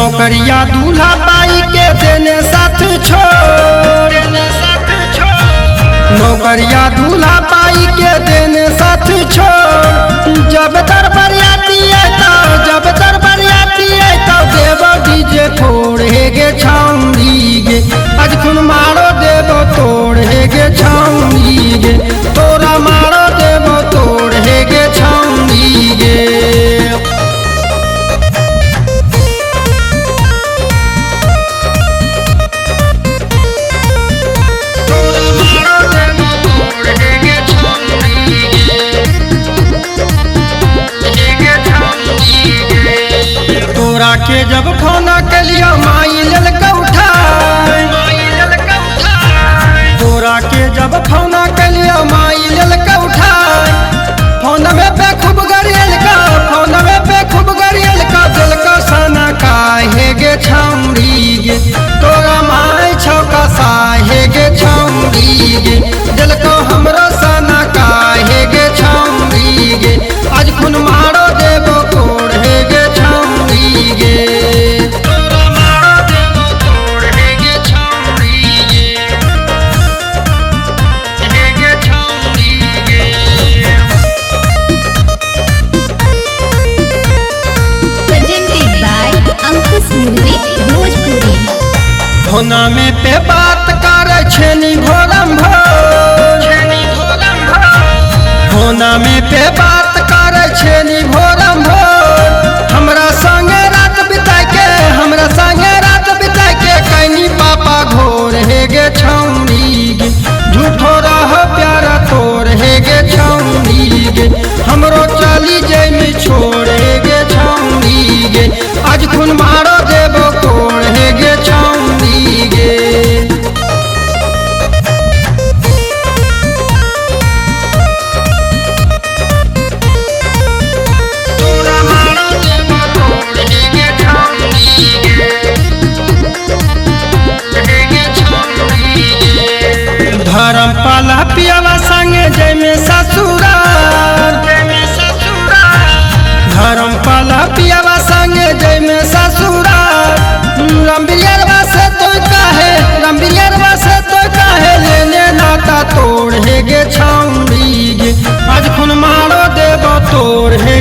नौकरिया दूल्हा पाई के देने साथ छोड़, नौकरिया दूल्हा पाई के देने साथ छोड़। जब तर बरियाती है तो, जब तर बरियाती है तो देव डीजे फोड़े गे छाऊंगी गे, आज खून मारो देव तोड़े गे छाऊंगी गे, तोरा मारो देव तोड़े गे छाऊंगी गे। तोरा के जब खाना के लिया माई ललका उठाए, तोरा के जब खाना के लिया माई ललका उठाए। फोन में पे खूब गरियल का, फोन में पे खूब गरियल का, दिल का सना काहे गे छाऊंगी गे, तोरा माई छौका साहे गे छाऊंगी गे, दिल को हमरो सना काहे गे छाऊंगी गे, आज खून मारो देवो कोड़े गे छाऊंगी गे। फोना में पे बात कर छेनी भोरम भोर, फोना में पे बात कर छेनी भोरम भोर। हमरा संगे रात बिता के, हमरा संगे रात बिता के कैनी पापा घोर हे गे छाऊंगी गे, झूठो रह प्यारा तोर हे गे छाऊंगी गे, हमरो चली जैमी छोड़े गे छाऊंगी गे, आज खून मारो देवो कोड़ हे गे छाऊंगी गे। धर्मपाला पियावा संगे जैमे ससुराल, धर्मपाला पियावा संगे जैमे ससुराल। रंबियरवा से तो काहे, रंबियरवा से तो काहे लेने नाता तोड़ हे गे छाऊंगी गे, आज खून मारो देवो तोड़ हे